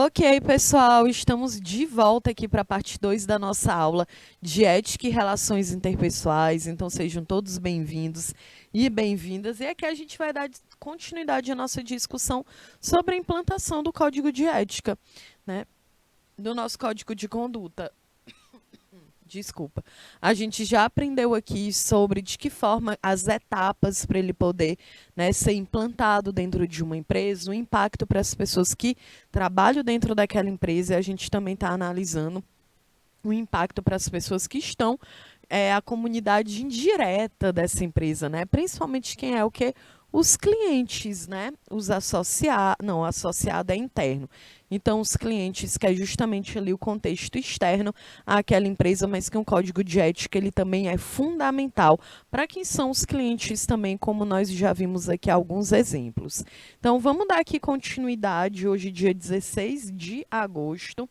Ok, pessoal, estamos de volta aqui para a parte 2 da nossa aula de ética e relações interpessoais. Então, sejam todos bem-vindos e bem-vindas. E aqui a gente vai dar continuidade à nossa discussão sobre a implantação do código de ética, né? Do nosso código de conduta. Desculpa. A gente já aprendeu aqui sobre de que forma as etapas para ele poder, né, ser implantado dentro de uma empresa, o impacto para as pessoas que trabalham dentro daquela empresa. E a gente também está analisando o impacto para as pessoas que estão, a comunidade indireta dessa empresa, né? Principalmente quem é o quê? Os clientes, né? Os associados, não, o associado é interno. Então, os clientes, que é justamente ali o contexto externo àquela empresa, mas que um código de ética ele também é fundamental para quem são os clientes também, como nós já vimos aqui alguns exemplos. Então, vamos dar aqui continuidade, hoje dia 16 de agosto.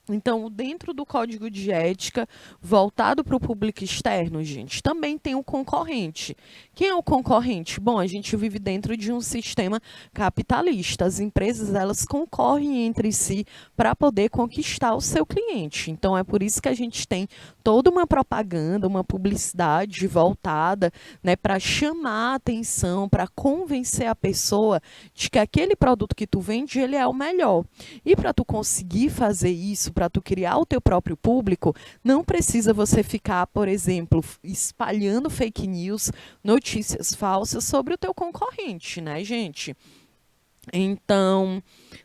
Então, dentro do código de ética, voltado para o público externo, gente, também tem o concorrente. Quem é o concorrente? Bom, a gente vive dentro de um sistema capitalista. As empresas, elas concorrem entre si para poder conquistar o seu cliente. Então, é por isso que a gente tem toda uma propaganda, uma publicidade voltada, né, para chamar a atenção, para convencer a pessoa de que aquele produto que tu vende, ele é o melhor. E para tu conseguir fazer isso, para tu criar o teu próprio público, não precisa você ficar, por exemplo, espalhando fake news, notícias falsas sobre o teu concorrente, né, gente? Então,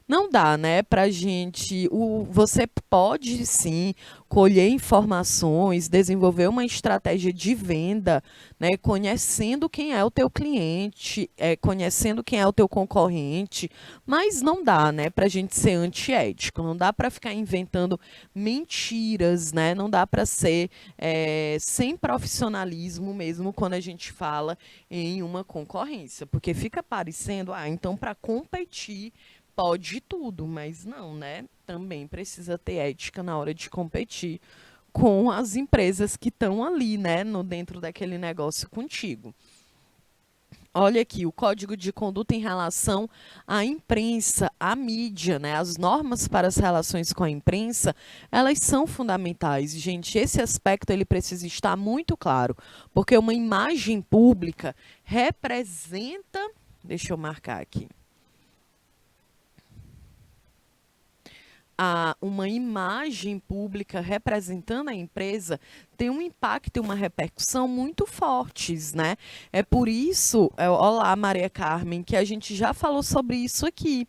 não dá, né, pra gente. Você pode sim colher informações, desenvolver uma estratégia de venda, né, conhecendo quem é o teu cliente, conhecendo quem é o teu concorrente, mas não dá, né, pra gente ser antiético, não dá para ficar inventando mentiras, né, não dá para ser sem profissionalismo mesmo quando a gente fala em uma concorrência, porque fica parecendo, então para competir pode tudo, mas não, né? Também precisa ter ética na hora de competir com as empresas que estão ali, né, no dentro daquele negócio contigo. Olha aqui, o código de conduta em relação à imprensa, à mídia, né? As normas para as relações com a imprensa, elas são fundamentais. Gente, esse aspecto ele precisa estar muito claro, porque uma imagem pública representa, deixa eu marcar aqui, uma imagem pública representando a empresa tem um impacto e uma repercussão muito fortes, né? É por isso, olá Maria Carmen, que a gente já falou sobre isso aqui.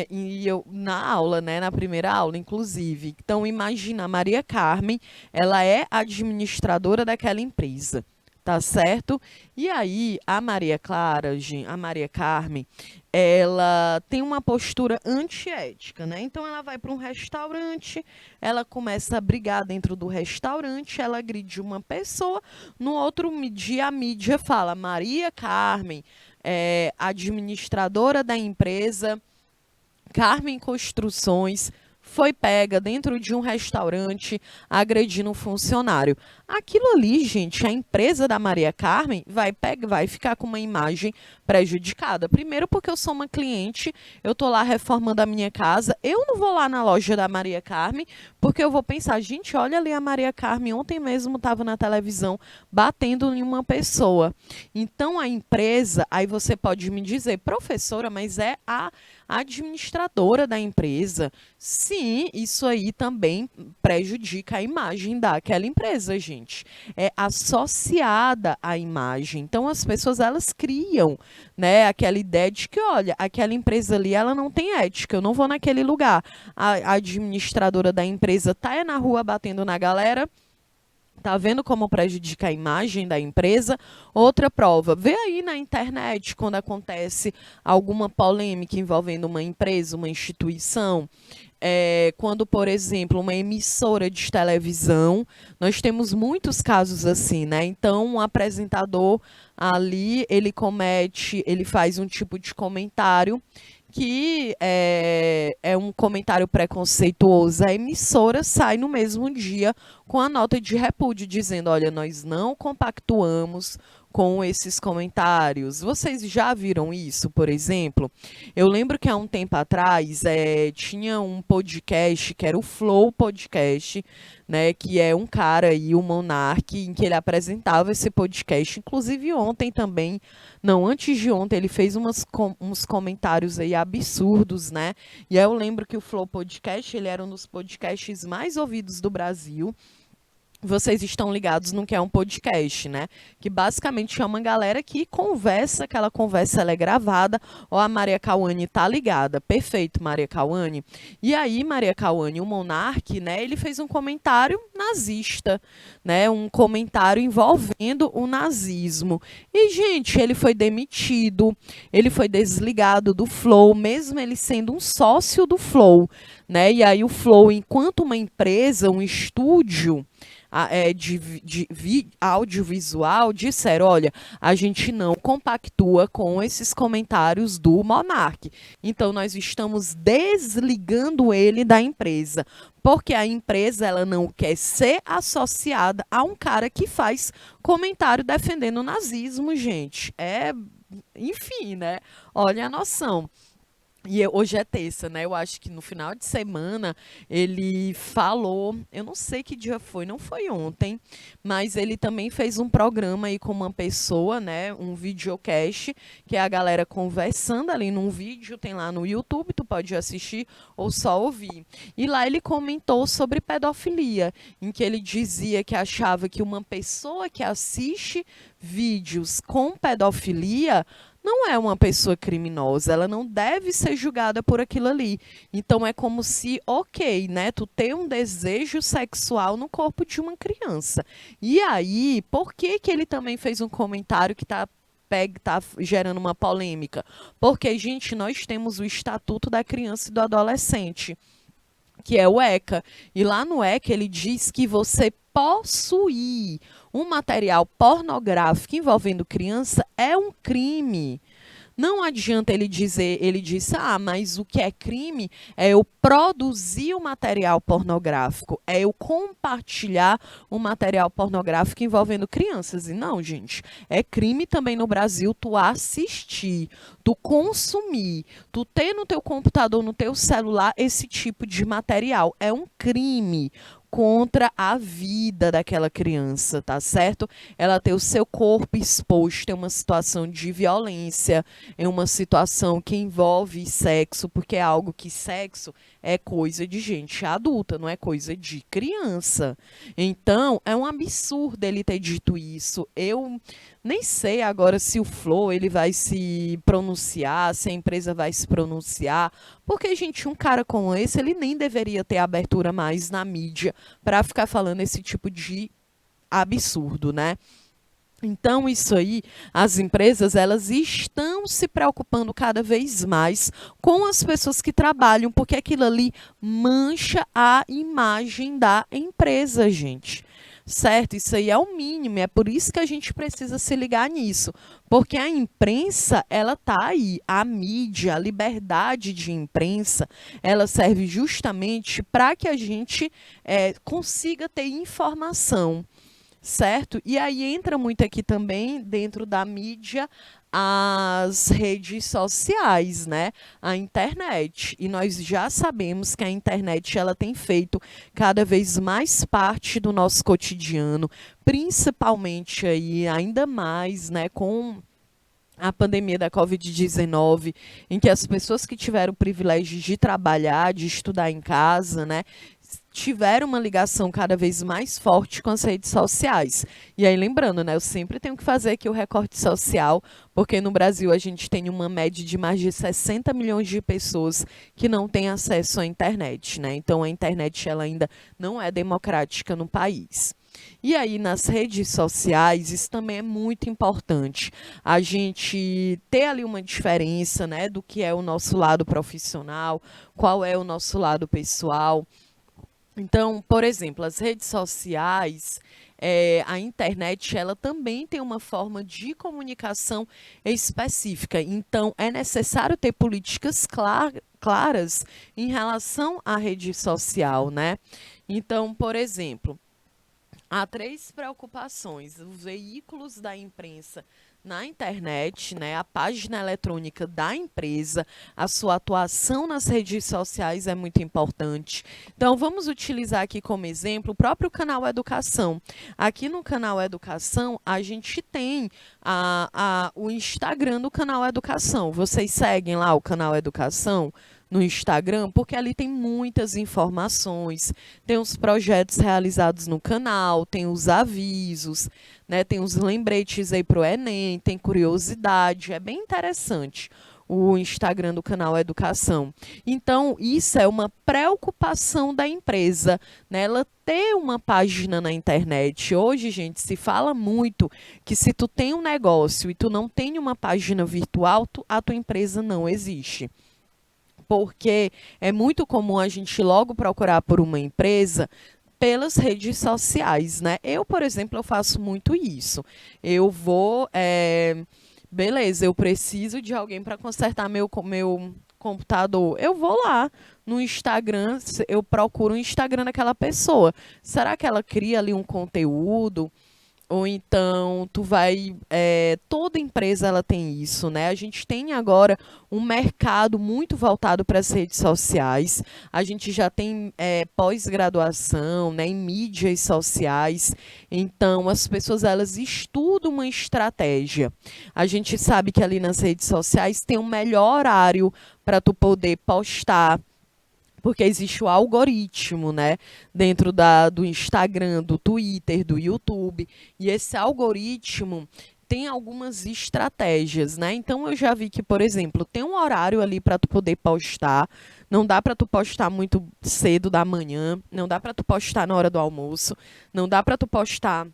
E eu, na aula, né, na primeira aula, inclusive. Então, imagina, a Maria Carmen, ela é administradora daquela empresa, tá certo? E aí, a Maria Clara, a Maria Carmen, ela tem uma postura antiética, né? Então ela vai para um restaurante, ela começa a brigar dentro do restaurante, ela agride uma pessoa, no outro dia a mídia fala, Maria Carmen, administradora da empresa Carmen Construções, foi pega dentro de um restaurante agredindo um funcionário. Aquilo ali, gente, a empresa da Maria Carmen vai ficar com uma imagem prejudicada. Primeiro porque eu sou uma cliente, eu estou lá reformando a minha casa, eu não vou lá na loja da Maria Carmen, porque eu vou pensar, gente, olha ali a Maria Carmen, ontem mesmo estava na televisão batendo em uma pessoa. Então a empresa, aí você pode me dizer, professora, mas é a administradora da empresa. Sim, isso aí também prejudica a imagem daquela empresa, gente. É associada à imagem. Então as pessoas elas criam, né, aquela ideia de que, olha, aquela empresa ali, ela não tem ética, eu não vou naquele lugar. A administradora da empresa tá na rua batendo na galera. Tá vendo como prejudica a imagem da empresa? Outra prova, vê aí na internet quando acontece alguma polêmica envolvendo uma empresa, uma instituição. Quando, por exemplo, uma emissora de televisão, nós temos muitos casos assim, né? Então, um apresentador ali, ele faz um tipo de comentário que é um comentário preconceituoso. A emissora sai no mesmo dia com a nota de repúdio, dizendo, olha, nós não compactuamos com esses comentários. Vocês já viram isso, por exemplo? Eu lembro que há um tempo atrás tinha um podcast que era o Flow Podcast, né, que é um cara aí, o Monark, em que ele apresentava esse podcast. Inclusive ontem também, não, antes de ontem, ele fez uns comentários aí absurdos, né? E aí eu lembro que o Flow Podcast, ele era um dos podcasts mais ouvidos do Brasil. Vocês estão ligados no que é um podcast, né? Que basicamente é uma galera que conversa, aquela conversa ela é gravada, ou a Maria Cauane tá ligada. Perfeito, Maria Cauane. E aí, Maria Cauane, o Monark, né, ele fez um comentário nazista, né? Um comentário envolvendo o nazismo. E, gente, ele foi demitido, ele foi desligado do Flow, mesmo ele sendo um sócio do Flow, né? E aí o Flow, enquanto uma empresa, um estúdio, de audiovisual, disseram, olha, a gente não compactua com esses comentários do Monark. Então, nós estamos desligando ele da empresa, porque a empresa ela não quer ser associada a um cara que faz comentário defendendo o nazismo, gente. Enfim, né? Olha a noção. E hoje é terça, né? Eu acho que no final de semana ele falou, eu não sei que dia foi, não foi ontem, mas ele também fez um programa aí com uma pessoa, né? Um videocast, que é a galera conversando ali num vídeo, tem lá no YouTube, tu pode assistir ou só ouvir. E lá ele comentou sobre pedofilia, em que ele dizia que achava que uma pessoa que assiste vídeos com pedofilia não é uma pessoa criminosa, ela não deve ser julgada por aquilo ali. Então é como se, ok, né, tu tem um desejo sexual no corpo de uma criança. E aí, por que que ele também fez um comentário que tá gerando uma polêmica? Porque, gente, nós temos o Estatuto da Criança e do Adolescente, que é o ECA. E lá no ECA ele diz que você possuir um material pornográfico envolvendo criança é um crime. Não adianta ele dizer, ele disse, mas o que é crime é eu produzir o material pornográfico, é eu compartilhar o material pornográfico envolvendo crianças. E não, gente, é crime também no Brasil tu assistir, tu consumir, tu ter no teu computador, no teu celular esse tipo de material. É um crime contra a vida daquela criança, tá certo? Ela ter o seu corpo exposto em uma situação de violência, em uma situação que envolve sexo, porque é algo que sexo é coisa de gente adulta, não é coisa de criança. Então, é um absurdo ele ter dito isso. Eu nem sei agora se o Flow ele vai se pronunciar, se a empresa vai se pronunciar, porque, gente, um cara como esse, ele nem deveria ter abertura mais na mídia para ficar falando esse tipo de absurdo, né? Então, isso aí, as empresas, elas estão se preocupando cada vez mais com as pessoas que trabalham, porque aquilo ali mancha a imagem da empresa, gente. Certo? Isso aí é o mínimo, é por isso que a gente precisa se ligar nisso. Porque a imprensa, ela tá aí, a mídia, a liberdade de imprensa, ela serve justamente para que a gente consiga ter informação. Certo? E aí entra muito aqui também, dentro da mídia, as redes sociais, né? A internet. E nós já sabemos que a internet ela tem feito cada vez mais parte do nosso cotidiano, principalmente aí, ainda mais, né, com a pandemia da Covid-19, em que as pessoas que tiveram o privilégio de trabalhar, de estudar em casa, né, tiveram uma ligação cada vez mais forte com as redes sociais. E aí, lembrando, né, eu sempre tenho que fazer aqui o recorte social, porque no Brasil a gente tem uma média de mais de 60 milhões de pessoas que não têm acesso à internet, né? Então, a internet ela ainda não é democrática no país. E aí, nas redes sociais, isso também é muito importante. A gente ter ali uma diferença, né, do que é o nosso lado profissional, qual é o nosso lado pessoal. Então, por exemplo, as redes sociais, a internet, ela também tem uma forma de comunicação específica. Então, é necessário ter políticas claras em relação à rede social, né? Então, por exemplo, Há três preocupações: os veículos da imprensa na internet, né, a página eletrônica da empresa, a sua atuação nas redes sociais é muito importante. Então, vamos utilizar aqui como exemplo o próprio canal Educação. Aqui no canal Educação, a gente tem o Instagram do canal Educação. Vocês seguem lá o canal Educação no Instagram, porque ali tem muitas informações, tem os projetos realizados no canal, tem os avisos, né, tem os lembretes aí para o Enem, tem curiosidade, é bem interessante o Instagram do canal Educação. Então, isso é uma preocupação da empresa, né, ela ter uma página na internet. Hoje, gente, se fala muito que se tu tem um negócio e tu não tem uma página virtual, a tua empresa não existe, porque é muito comum a gente logo procurar por uma empresa pelas redes sociais, né? Eu, por exemplo, eu faço muito isso. Eu vou, beleza, eu preciso de alguém para consertar meu computador. Eu vou lá no Instagram, eu procuro o Instagram daquela pessoa. Será que ela cria ali um conteúdo? Ou então tu vai, toda empresa ela tem isso, né? A gente tem agora um mercado muito voltado para as redes sociais. A gente já tem pós-graduação, né, em mídias sociais. Então as pessoas elas estudam uma estratégia. A gente sabe que ali nas redes sociais tem um melhor horário para tu poder postar, porque existe o algoritmo, né, dentro do Instagram, do Twitter, do YouTube, e esse algoritmo tem algumas estratégias, né? Então eu já vi que, por exemplo, tem um horário ali para tu poder postar, não dá para tu postar muito cedo da manhã, não dá para tu postar na hora do almoço, não dá para tu postar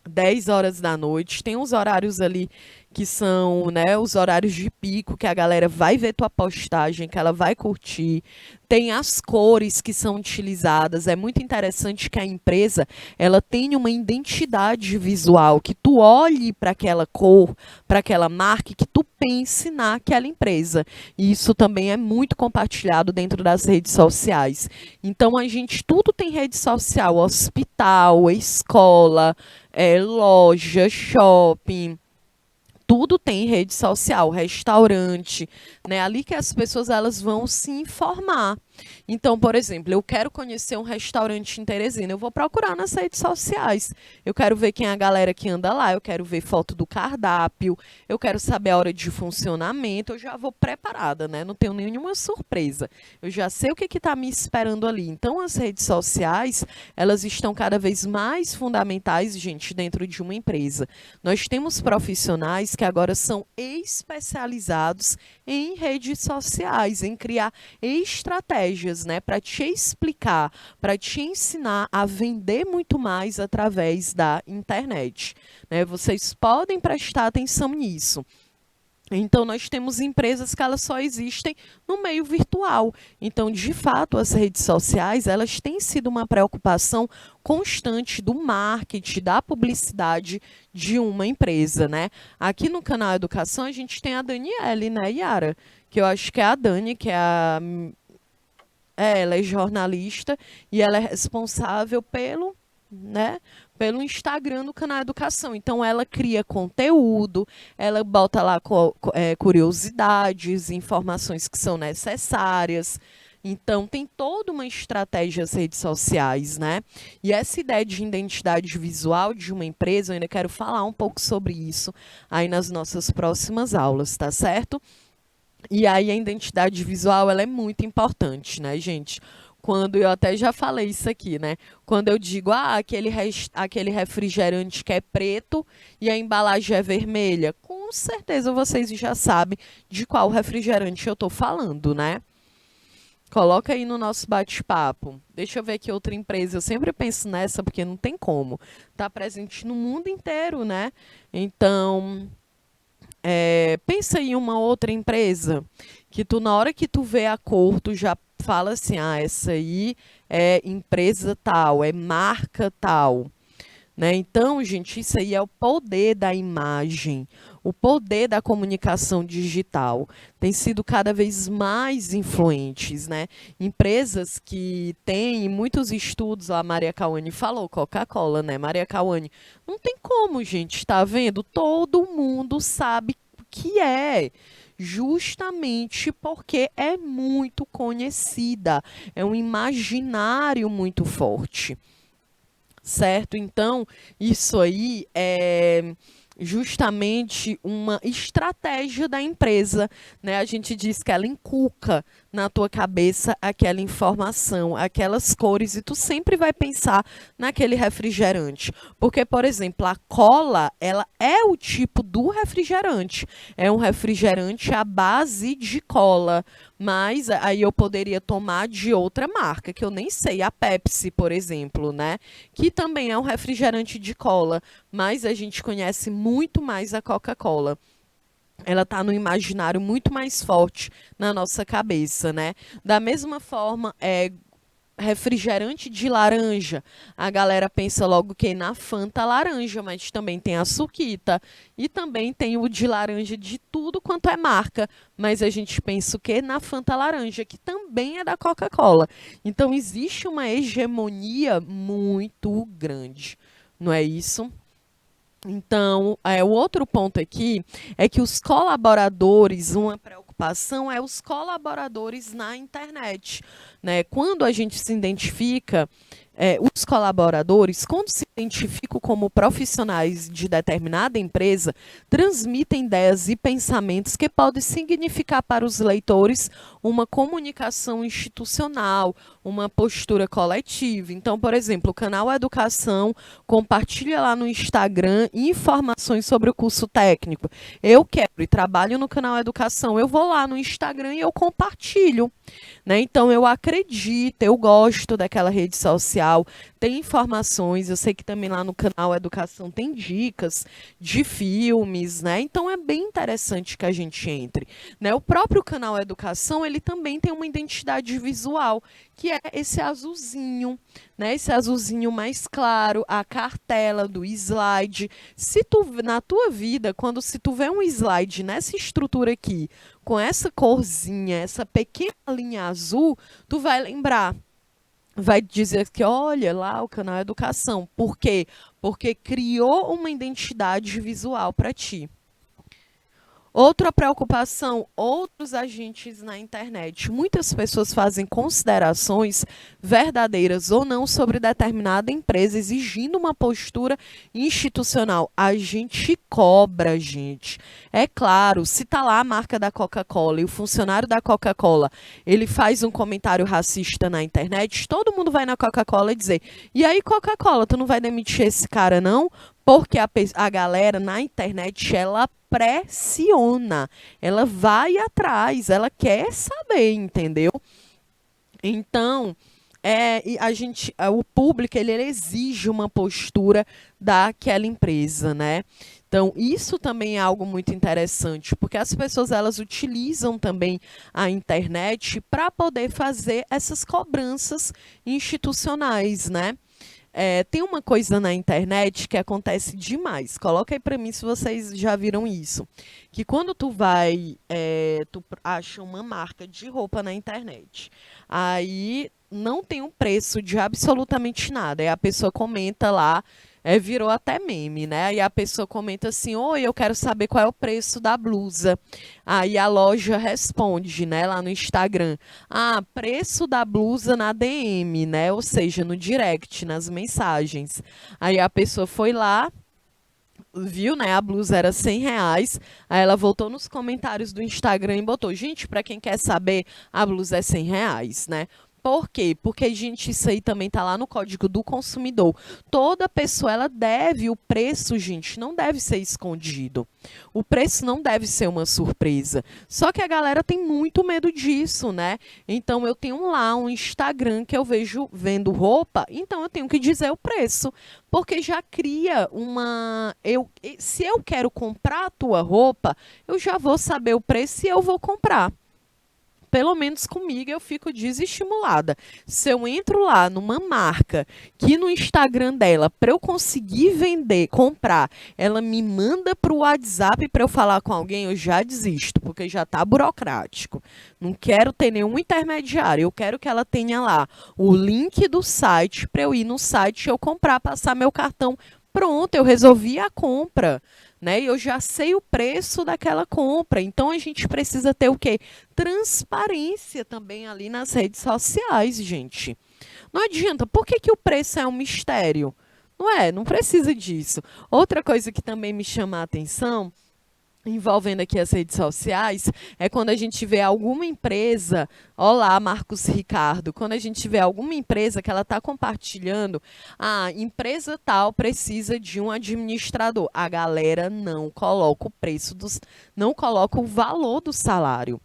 10 horas da noite, tem uns horários ali que são, né, os horários de pico, que a galera vai ver tua postagem, que ela vai curtir. Tem as cores que são utilizadas. É muito interessante que a empresa, ela tenha uma identidade visual, que tu olhe para aquela cor, para aquela marca, e que tu pense naquela empresa. E isso também é muito compartilhado dentro das redes sociais. Então, a gente, tudo tem rede social, hospital, escola, loja, shopping, tudo tem rede social, restaurante, né? Ali que as pessoas elas vão se informar. Então, por exemplo, eu quero conhecer um restaurante em Teresina, eu vou procurar nas redes sociais. Eu quero ver quem é a galera que anda lá, eu quero ver foto do cardápio, eu quero saber a hora de funcionamento, eu já vou preparada, né? Não tenho nenhuma surpresa. Eu já sei o que está me esperando ali. Então, as redes sociais, elas estão cada vez mais fundamentais, gente, dentro de uma empresa. Nós temos profissionais que agora são especializados em redes sociais, em criar estratégias, né, para te explicar, para te ensinar a vender muito mais através da internet, né? Vocês podem prestar atenção nisso. Então, nós temos empresas que elas só existem no meio virtual. Então, de fato, as redes sociais, elas têm sido uma preocupação constante do marketing, da publicidade de uma empresa, né? Aqui no canal Educação, a gente tem a Daniele, né, Yara? Que eu acho que é a Dani, que é ela é jornalista e ela é responsável pelo, né, pelo Instagram do canal Educação. Então, ela cria conteúdo, ela bota lá curiosidades, informações que são necessárias. Então, tem toda uma estratégia nas redes sociais, né? E essa ideia de identidade visual de uma empresa, eu ainda quero falar um pouco sobre isso aí nas nossas próximas aulas, tá certo? E aí a identidade visual, ela é muito importante, né, gente? Quando eu até já falei isso aqui, né? Quando eu digo, aquele refrigerante que é preto e a embalagem é vermelha, com certeza vocês já sabem de qual refrigerante eu estou falando, né? Coloca aí no nosso bate-papo. Deixa eu ver aqui outra empresa. Eu sempre penso nessa porque não tem como. Tá presente no mundo inteiro, né? Então, pensa em uma outra empresa que tu, na hora que tu vê a cor, tu já fala assim, essa aí é empresa tal, é marca tal, né? Então, gente, isso aí é o poder da imagem. o poder da comunicação digital tem sido cada vez mais influentes, né? Empresas que têm muitos estudos, a Maria Cauane falou, Coca-Cola, né? Maria Cauane, não tem como, gente, está vendo? Todo mundo sabe o que é. Justamente porque é muito conhecida, é um imaginário muito forte, certo? Então, isso aí é justamente uma estratégia da empresa, né? A gente diz que ela inculca na tua cabeça aquela informação, aquelas cores, e tu sempre vai pensar naquele refrigerante. Porque, por exemplo, a cola, ela é o tipo do refrigerante. É um refrigerante à base de cola. Mas aí eu poderia tomar de outra marca, que eu nem sei, a Pepsi, por exemplo, né? Que também é um refrigerante de cola, mas a gente conhece muito mais a Coca-Cola. Ela está no imaginário muito mais forte na nossa cabeça, né? Da mesma forma, refrigerante de laranja. A galera pensa logo que na Fanta laranja, mas também tem a Suquita. E também tem o de laranja de tudo quanto é marca. Mas a gente pensa o quê? Na Fanta laranja, que também é da Coca-Cola. Então existe uma hegemonia muito grande. Não é isso? Então, o outro ponto aqui é que os colaboradores, uma preocupação é os colaboradores na internet, né? Quando a gente se identifica, os colaboradores, quando se identificam como profissionais de determinada empresa, transmitem ideias e pensamentos que podem significar para os leitores uma comunicação institucional, uma postura coletiva. Então, por exemplo, o canal Educação compartilha lá no Instagram informações sobre o curso técnico. Eu quero e trabalho no canal Educação, eu vou lá no Instagram e eu compartilho, né? Então eu acredito, eu gosto daquela rede social, tem informações, eu sei que também lá no canal Educação tem dicas de filmes, né? Então é bem interessante que a gente entre, né? O próprio canal Educação, ele também tem uma identidade visual, que é esse azulzinho, né? Esse azulzinho mais claro, a cartela do slide. Se tu, na tua vida, se tu vê um slide nessa estrutura aqui, com essa corzinha, essa pequena linha azul, tu vai lembrar. Vai dizer que, olha lá o canal Educação. Por quê? Porque criou uma identidade visual para ti. Outra preocupação, outros agentes na internet. Muitas pessoas fazem considerações verdadeiras ou não sobre determinada empresa, exigindo uma postura institucional. A gente cobra, gente. É claro, se tá lá a marca da Coca-Cola e o funcionário da Coca-Cola, ele faz um comentário racista na internet, todo mundo vai na Coca-Cola e dizer: "E aí, Coca-Cola, tu não vai demitir esse cara, não?" Porque a galera na internet, ela pressiona, ela vai atrás, ela quer saber, entendeu? Então, o público ele exige uma postura daquela empresa, né? Então, isso também é algo muito interessante, porque as pessoas elas utilizam também a internet para poder fazer essas cobranças institucionais, né? Tem uma coisa na internet que acontece demais. Coloca aí para mim se vocês já viram isso. Que quando tu tu acha uma marca de roupa na internet. Aí não tem um preço de absolutamente nada. Aí a pessoa comenta lá, virou até meme, né? Aí a pessoa comenta assim: "Oi, eu quero saber qual é o preço da blusa." Aí a loja responde, né, lá no Instagram: "Ah, preço da blusa na DM, né? Ou seja, no direct, nas mensagens." Aí a pessoa foi lá, viu, né? A blusa era R$ 100. Aí ela voltou nos comentários do Instagram e botou: "Gente, para quem quer saber, a blusa é R$ 100, né?" Por quê? Porque, gente, isso aí também tá lá no Código do Consumidor. Toda pessoa, ela deve, o preço, gente, não deve ser escondido. O preço não deve ser uma surpresa. Só que a galera tem muito medo disso, né? Então, eu tenho lá um Instagram que eu vejo vendo roupa, então eu tenho que dizer o preço. Porque já cria se eu quero comprar a tua roupa, eu já vou saber o preço e eu vou comprar. pelo menos comigo, eu fico desestimulada. Se eu entro lá numa marca que no Instagram dela, para eu conseguir vender, comprar, ela me manda para o WhatsApp para eu falar com alguém, eu já desisto, porque já está burocrático. Não quero ter nenhum intermediário, eu quero que ela tenha lá o link do site para eu ir no site, eu comprar, passar meu cartão. Pronto, eu resolvi a compra, né? E eu já sei o preço daquela compra. Então a gente precisa ter o quê? Transparência também ali nas redes sociais, gente. Não adianta. Por que o preço é um mistério? Não é, não precisa disso. Outra coisa que também me chama a atenção envolvendo aqui as redes sociais, é quando a gente vê alguma empresa, olá, Marcos Ricardo, quando a gente vê alguma empresa que ela está compartilhando, a empresa tal precisa de um administrador. A galera não coloca o preço não coloca o valor do salário.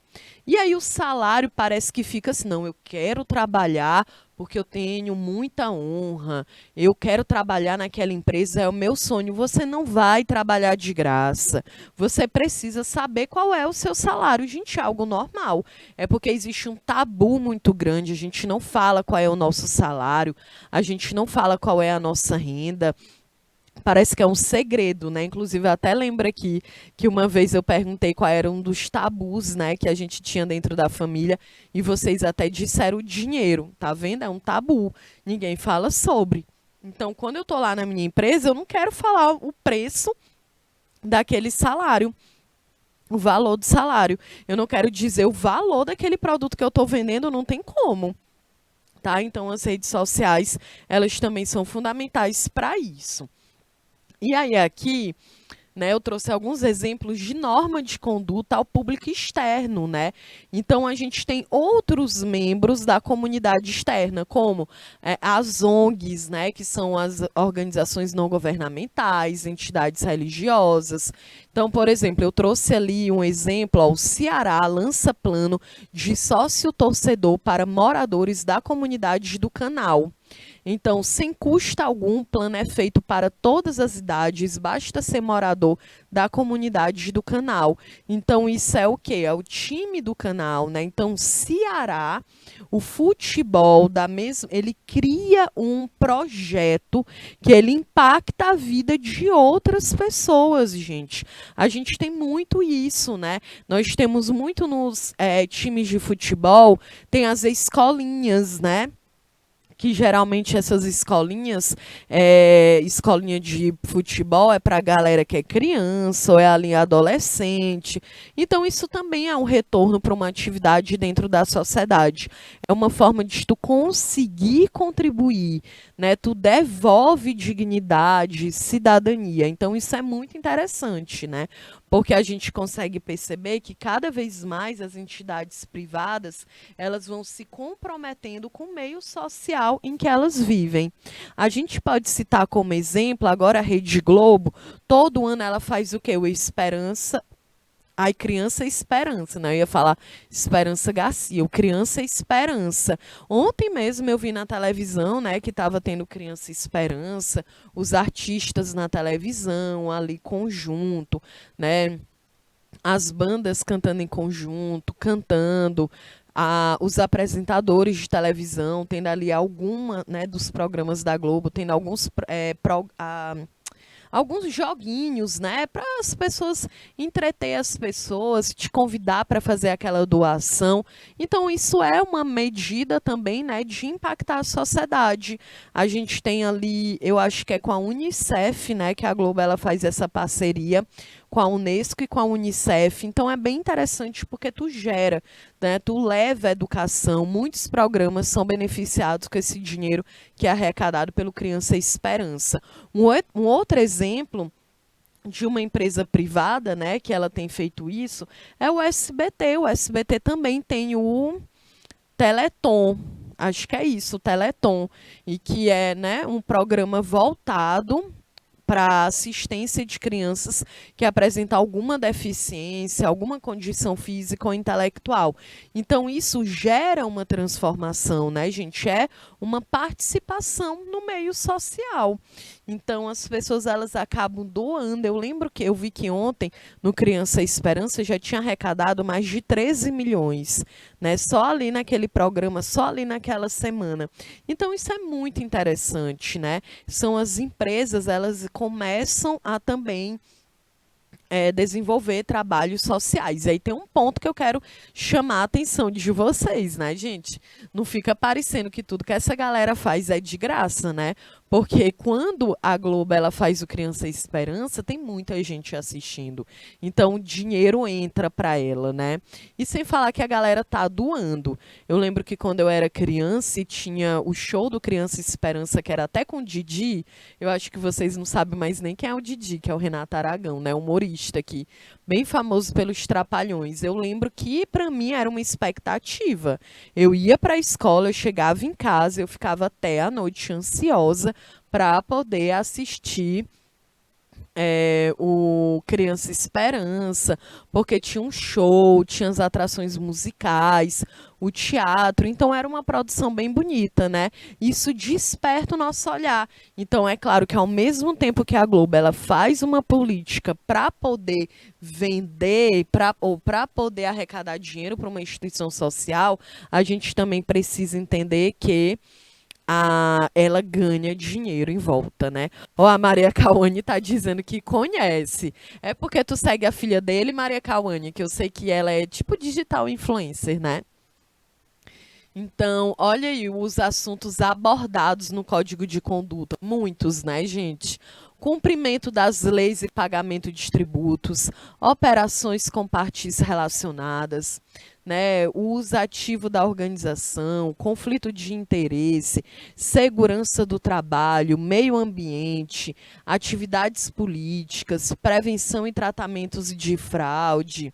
E aí o salário parece que fica assim, não, eu quero trabalhar porque eu tenho muita honra, eu quero trabalhar naquela empresa, é o meu sonho. Você não vai trabalhar de graça, você precisa saber qual é o seu salário. Gente, é algo normal, é porque existe um tabu muito grande, a gente não fala qual é o nosso salário, a gente não fala qual é a nossa renda. Parece que é um segredo, né? Inclusive, eu até lembro aqui que uma vez eu perguntei qual era um dos tabus, né, que a gente tinha dentro da família, e vocês até disseram o dinheiro, tá vendo? É um tabu, ninguém fala sobre. Então, quando eu tô lá na minha empresa, eu não quero falar o preço daquele salário, o valor do salário. Eu não quero dizer o valor daquele produto que eu tô vendendo, não tem como. Tá? Então, as redes sociais, elas também são fundamentais para isso. E aí aqui, né, eu trouxe alguns exemplos de norma de conduta ao público externo, né? Então a gente tem outros membros da comunidade externa, como as ONGs, né, que são as organizações não governamentais, entidades religiosas. Então, por exemplo, eu trouxe ali um exemplo, ó, o Ceará lança plano de sócio-torcedor para moradores da comunidade do Canal. Então, sem custo algum, o plano é feito para todas as idades, basta ser morador da comunidade do Canal. Então, isso é o quê? É o time do Canal, né? Então, Ceará, o futebol, ele cria um projeto que ele impacta a vida de outras pessoas, gente. A gente tem muito isso, né? Nós temos muito nos times de futebol, tem as escolinhas, né? Que geralmente essas escolinhas, escolinha de futebol é para a galera que é criança ou é ali adolescente. Então isso também é um retorno para uma atividade dentro da sociedade. É uma forma de tu conseguir contribuir, né? Tu devolve dignidade, cidadania. Então isso é muito interessante, né? Porque a gente consegue perceber que cada vez mais as entidades privadas, elas vão se comprometendo com o meio social em que elas vivem. A gente pode citar como exemplo, agora a Rede Globo, todo ano ela faz o quê? O Esperança. Ai, Criança Esperança, né? Eu ia falar Esperança Garcia, o Criança Esperança. Ontem mesmo eu vi na televisão, né, que estava tendo Criança Esperança, os artistas na televisão, ali conjunto, né? As bandas cantando em conjunto, cantando, os apresentadores de televisão, tendo ali alguma, né, dos programas da Globo, tendo alguns joguinhos, né, para as pessoas entreter as pessoas, te convidar para fazer aquela doação. Então isso é uma medida também, né, de impactar a sociedade. A gente tem ali, eu acho que é com a UNICEF, né, que a Globo ela faz essa parceria com a Unesco e com a UNICEF. Então é bem interessante porque tu gera, né, tu leva a educação, muitos programas são beneficiados com esse dinheiro que é arrecadado pelo Criança Esperança. Um outro exemplo de uma empresa privada, né, que ela tem feito isso, é o SBT. O SBT também tem o Teleton. Acho que é isso, o Teleton, e que é, né, um programa voltado para assistência de crianças que apresentam alguma deficiência, alguma condição física ou intelectual. Então, isso gera uma transformação, né, gente? É uma participação no meio social. Então, as pessoas elas acabam doando. Eu lembro que eu vi que ontem, no Criança Esperança, já tinha arrecadado mais de 13 milhões, né? Só ali naquele programa, só ali naquela semana. Então, isso é muito interessante, né? São as empresas, elas começam a também desenvolver trabalhos sociais. E aí tem um ponto que eu quero chamar a atenção de vocês, né, gente? Não fica parecendo que tudo que essa galera faz é de graça, né? Porque quando a Globo ela faz o Criança Esperança, tem muita gente assistindo. Então o dinheiro entra para ela, né? E sem falar que a galera tá doando. Eu lembro que quando eu era criança e tinha o show do Criança Esperança, que era até com o Didi, eu acho que vocês não sabem mais nem quem é o Didi, que é o Renato Aragão, né? Humorista aqui, bem famoso pelos Trapalhões. Eu lembro que para mim era uma expectativa. Eu ia para a escola, eu chegava em casa, eu ficava até a noite ansiosa para poder assistir o Criança Esperança, porque tinha um show, tinha as atrações musicais, o teatro, então era uma produção bem bonita, né? Isso desperta o nosso olhar. Então é claro que ao mesmo tempo que a Globo ela faz uma política para poder vender, ou para poder arrecadar dinheiro para uma instituição social, a gente também precisa entender que ela ganha dinheiro em volta, né? Ó, a Maria Cauane tá dizendo que conhece. É porque tu segue a filha dele, Maria Cauane, que eu sei que ela é tipo digital influencer, né? Então, olha aí os assuntos abordados no Código de Conduta. Muitos, né, gente? Cumprimento das leis e pagamento de tributos, operações com partes relacionadas, né, o uso ativo da organização, conflito de interesse, segurança do trabalho, meio ambiente, atividades políticas, prevenção e tratamentos de fraude,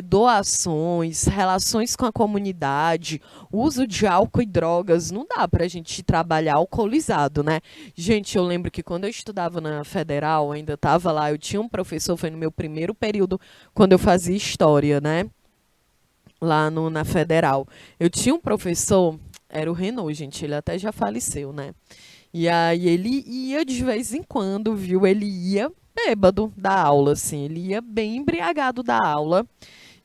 doações, relações com a comunidade, uso de álcool e drogas. Não dá para a gente trabalhar alcoolizado, né? Gente, eu lembro que quando eu estudava na Federal, ainda estava lá, eu tinha um professor, foi no meu primeiro período, quando eu fazia história, né? Lá na Federal. Eu tinha um professor, era o Renault, gente, ele até já faleceu, né? E aí ele ia de vez em quando, viu? Ele ia bêbado da aula, assim, ele ia bem embriagado da aula.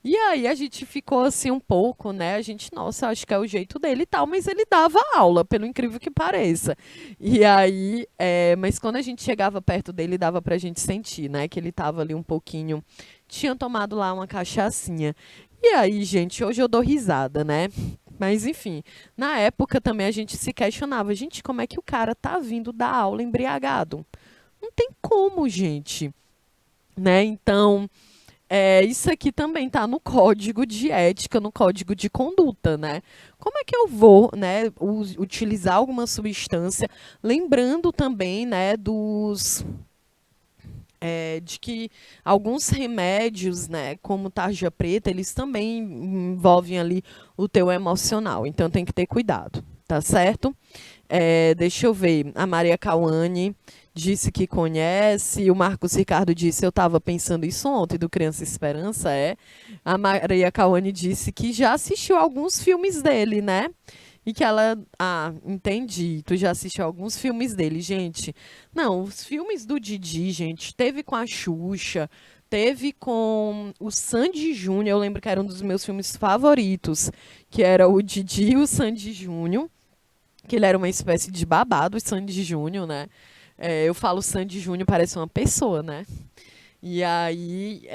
E aí a gente ficou assim um pouco, né? A gente, nossa, acho que é o jeito dele e tal, mas ele dava aula, pelo incrível que pareça. E aí, mas quando a gente chegava perto dele, dava pra gente sentir, né? Que ele tava ali um pouquinho, tinha tomado lá uma cachaçinha. E aí, gente, hoje eu dou risada, né? Mas enfim, na época também a gente se questionava, gente, como é que o cara tá vindo da aula embriagado? Não tem como, gente, né? Então, isso aqui também tá no código de ética, no código de conduta, né? Como é que eu vou, né, utilizar alguma substância, lembrando também, né, de que alguns remédios, né, como tarja preta, eles também envolvem ali o teu emocional. Então tem que ter cuidado, tá certo? Deixa eu ver. A Maria Cauane disse que conhece. O Marcos Ricardo disse, eu estava pensando isso ontem, do Criança Esperança, A Maria Cauane disse que já assistiu alguns filmes dele, né? E que ela... Ah, entendi. Tu já assistiu alguns filmes dele, gente. Não, os filmes do Didi, gente, teve com a Xuxa, teve com o Sandy Júnior, eu lembro que era um dos meus filmes favoritos, que era o Didi e o Sandy Júnior, que ele era uma espécie de babado, o Sandy Júnior, né? Eu falo Sandy Júnior, parece uma pessoa, né? E aí,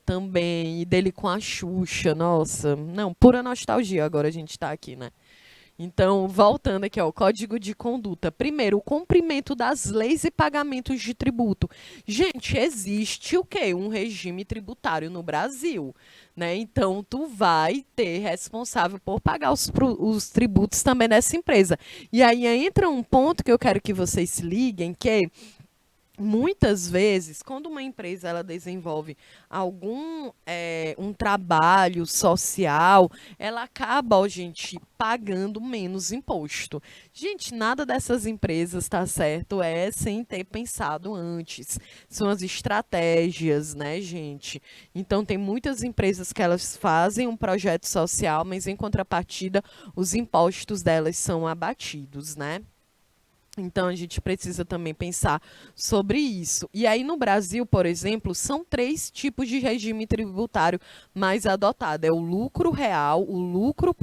também, e dele com a Xuxa, nossa, não, pura nostalgia agora a gente tá aqui, né? Então, voltando aqui ao Código de Conduta. Primeiro, o cumprimento das leis e pagamentos de tributo. Gente, existe o quê? Um regime tributário no Brasil, né? Então, tu vai ter responsável por pagar os tributos também nessa empresa. E aí entra um ponto que eu quero que vocês se liguem, que muitas vezes, quando uma empresa ela desenvolve um trabalho social, ela acaba, ó, gente, pagando menos imposto. Gente, nada dessas empresas, tá certo? É sem ter pensado antes. São as estratégias, né, gente? Então, tem muitas empresas que elas fazem um projeto social, mas em contrapartida, os impostos delas são abatidos, né? Então, a gente precisa também pensar sobre isso. E aí, no Brasil, por exemplo, são três tipos de regime tributário mais adotado. É o lucro real, o lucro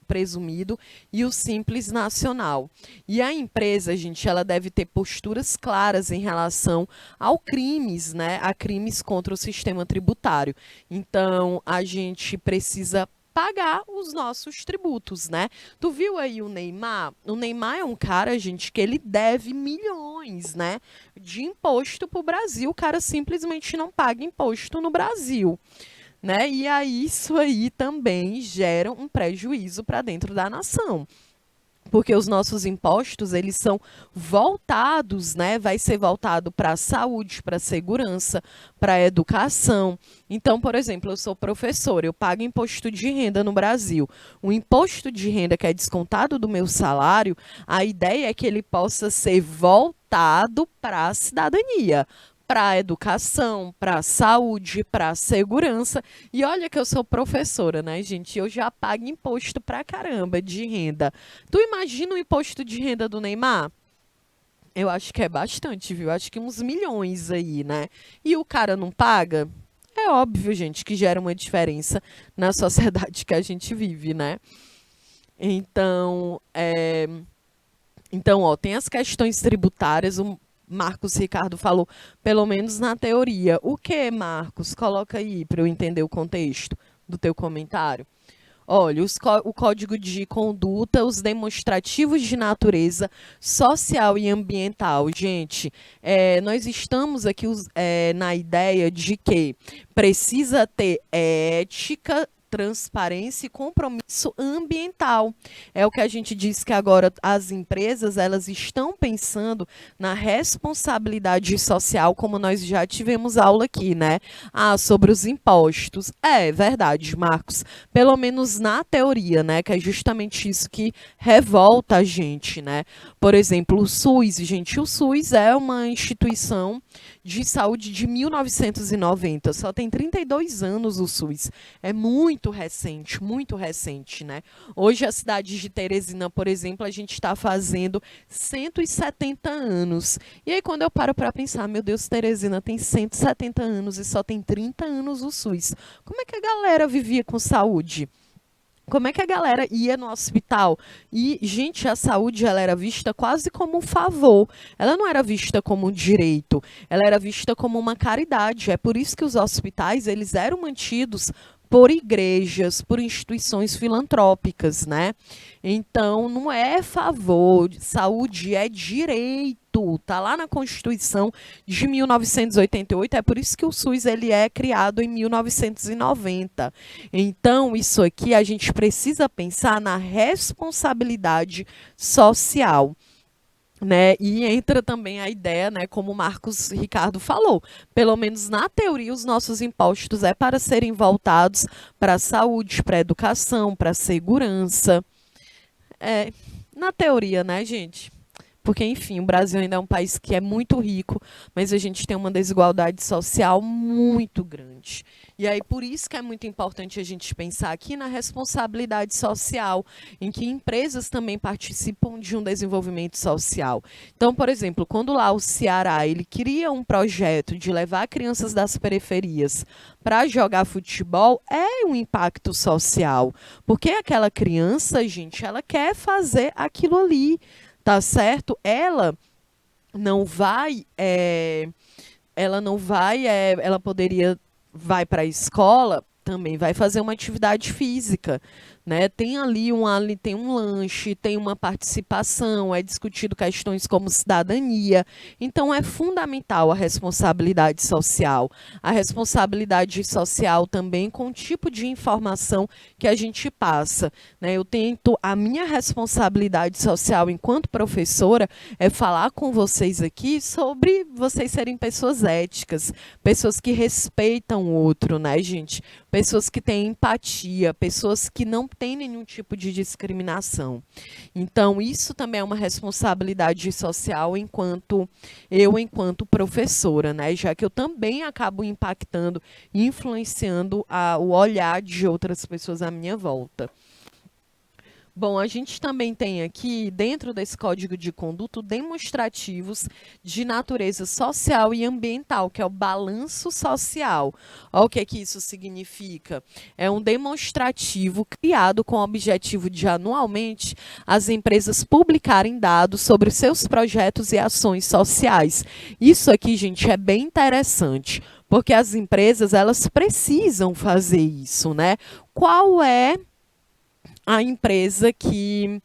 presumido e o simples nacional. E a empresa, gente, ela deve ter posturas claras em relação ao crimes, né? A crimes contra o sistema tributário. Então, a gente precisa pagar os nossos tributos, né? Tu viu aí o Neymar? O Neymar é um cara, gente, que ele deve milhões, né, de imposto para o Brasil. O cara simplesmente não paga imposto no Brasil, né? E aí isso aí também gera um prejuízo para dentro da nação. Porque os nossos impostos, eles são voltados, né? Vai ser voltado para a saúde, para a segurança, para a educação. Então, por exemplo, eu sou professora, eu pago imposto de renda no Brasil. O imposto de renda que é descontado do meu salário, a ideia é que ele possa ser voltado para a cidadania, para a educação, para a saúde, para a segurança. E olha que eu sou professora, né, gente? Eu já pago imposto pra caramba de renda. Tu imagina o imposto de renda do Neymar? Eu acho que é bastante, viu? Acho que uns milhões aí, né? E o cara não paga? É óbvio, gente, que gera uma diferença na sociedade que a gente vive, né? Então, ó, tem as questões tributárias, o Marcos Ricardo falou, pelo menos na teoria. O que, Marcos? Coloca aí para eu entender o contexto do teu comentário. Olha, o código de conduta, os demonstrativos de natureza social e ambiental. Gente, nós estamos aqui na ideia de que precisa ter ética, transparência e compromisso ambiental. É o que a gente diz que agora as empresas elas estão pensando na responsabilidade social, como nós já tivemos aula aqui, né? Sobre os impostos. É verdade, Marcos. Pelo menos na teoria, né? Que é justamente isso que revolta a gente, né? Por exemplo, o SUS, gente, o SUS é uma instituição de saúde de 1990, só tem 32 anos o SUS. É muito recente, né? Hoje a cidade de Teresina, por exemplo, a gente está fazendo 170 anos. E aí quando eu paro para pensar, meu Deus, Teresina tem 170 anos e só tem 30 anos o SUS. Como é que a galera vivia com saúde? Como é que a galera ia no hospital? E, gente, a saúde ela era vista quase como um favor. Ela não era vista como um direito. Ela era vista como uma caridade. É por isso que os hospitais eles eram mantidos por igrejas, por instituições filantrópicas, né? Então, não é favor, saúde é direito. Tá lá na Constituição de 1988, é por isso que o SUS ele é criado em 1990. Então, isso aqui a gente precisa pensar na responsabilidade social. Né? E entra também a ideia, né, como o Marcos Ricardo falou, pelo menos na teoria os nossos impostos é para serem voltados para a saúde, para a educação, para a segurança. É, na teoria, né, gente? Porque, enfim, o Brasil ainda é um país que é muito rico, mas a gente tem uma desigualdade social muito grande. E aí, por isso que é muito importante a gente pensar aqui na responsabilidade social, em que empresas também participam de um desenvolvimento social. Então, por exemplo, quando lá o Ceará, ele cria um projeto de levar crianças das periferias para jogar futebol, é um impacto social. Porque aquela criança, gente, ela quer fazer aquilo ali, tá certo? Não vai, ela não vai, ela poderia vai para a escola também, vai fazer uma atividade física, né? Tem ali tem um lanche, tem uma participação, é discutido questões como cidadania. Então é fundamental a responsabilidade social. A responsabilidade social também com o tipo de informação que a gente passa, né? Eu tento, a minha responsabilidade social enquanto professora é falar com vocês aqui sobre vocês serem pessoas éticas, pessoas que respeitam o outro, né, gente? Pessoas que têm empatia, pessoas que não têm nenhum tipo de discriminação. Então, isso também é uma responsabilidade social enquanto professora, né? Já que eu também acabo impactando e influenciando o olhar de outras pessoas à minha volta. Bom, a gente também tem aqui, dentro desse código de conduta, demonstrativos de natureza social e ambiental, que é o balanço social. Olha o que é que isso significa. É um demonstrativo criado com o objetivo de, anualmente, as empresas publicarem dados sobre seus projetos e ações sociais. Isso aqui, gente, é bem interessante, porque as empresas, elas precisam fazer isso, né? Qual é a empresa que,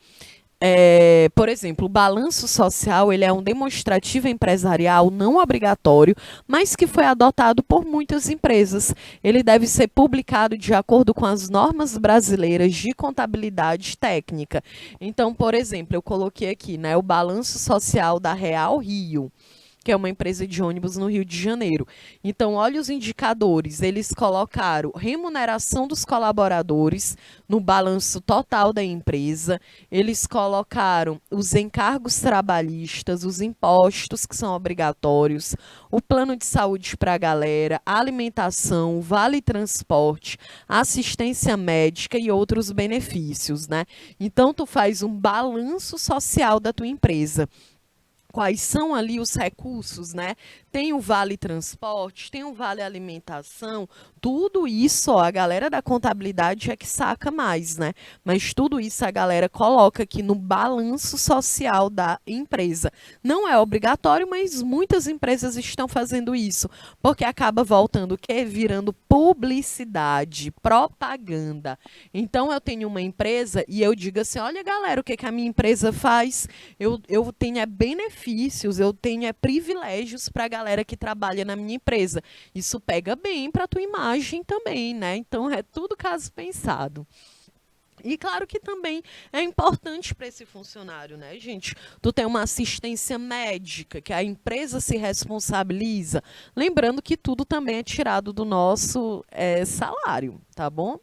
por exemplo, o balanço social, ele é um demonstrativo empresarial não obrigatório, mas que foi adotado por muitas empresas. Ele deve ser publicado de acordo com as normas brasileiras de contabilidade técnica. Então, por exemplo, eu coloquei aqui, né, o balanço social da Real Rio, que é uma empresa de ônibus no Rio de Janeiro. Então, olha os indicadores. Eles colocaram remuneração dos colaboradores no balanço total da empresa. Eles colocaram os encargos trabalhistas, os impostos que são obrigatórios, o plano de saúde para a galera, a alimentação, vale transporte, assistência médica e outros benefícios, né? Então, tu faz um balanço social da tua empresa. Quais são ali os recursos, né? Tem o vale transporte, tem o vale alimentação, tudo isso, ó, a galera da contabilidade é que saca mais, né? Mas tudo isso a galera coloca aqui no balanço social da empresa. Não é obrigatório, mas muitas empresas estão fazendo isso, porque acaba voltando o quê? Virando publicidade, propaganda. Então eu tenho uma empresa e eu digo assim, olha galera, o que que a minha empresa faz? Eu tenho benefícios, eu tenho privilégios para a galera que trabalha na minha empresa. Isso pega bem para a tua imagem também, né? Então é tudo caso pensado. E claro que também é importante para esse funcionário, né, gente? Tu tem uma assistência médica, que a empresa se responsabiliza. Lembrando que tudo também é tirado do nosso salário, tá bom?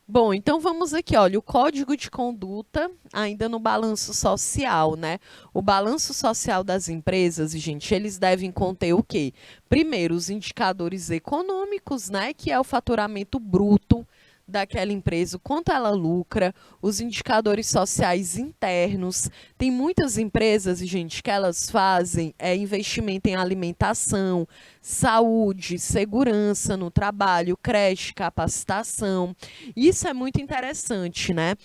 Bom, então vamos aqui, olha, o código de conduta, ainda no balanço social, né? O balanço social das empresas, gente, eles devem conter o quê? Primeiro, os indicadores econômicos, né? Que é o faturamento bruto daquela empresa, o quanto ela lucra, os indicadores sociais internos. Tem muitas empresas, gente, que elas fazem investimento em alimentação, saúde, segurança no trabalho, creche, capacitação. Isso é muito interessante, né?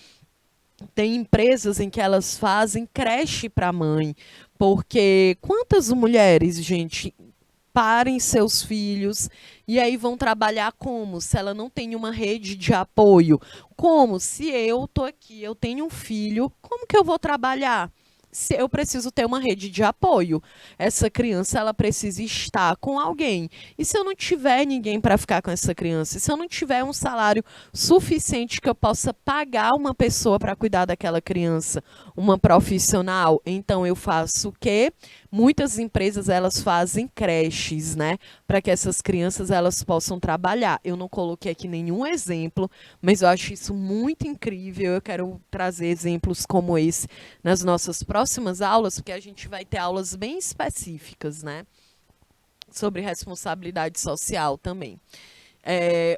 Tem empresas em que elas fazem creche para mãe, porque quantas mulheres, gente, parem seus filhos e aí vão trabalhar como? Se ela não tem uma rede de apoio. Como? Se eu tô aqui, eu tenho um filho, como que eu vou trabalhar? Se eu preciso ter uma rede de apoio. Essa criança, ela precisa estar com alguém. E se eu não tiver ninguém para ficar com essa criança? Se eu não tiver um salário suficiente que eu possa pagar uma pessoa para cuidar daquela criança, uma profissional, então eu faço o quê? Muitas empresas, elas fazem creches, né? Para que essas crianças, elas possam trabalhar. Eu não coloquei aqui nenhum exemplo, mas eu acho isso muito incrível. Eu quero trazer exemplos como esse nas nossas próximas aulas, porque a gente vai ter aulas bem específicas, né? Sobre responsabilidade social também.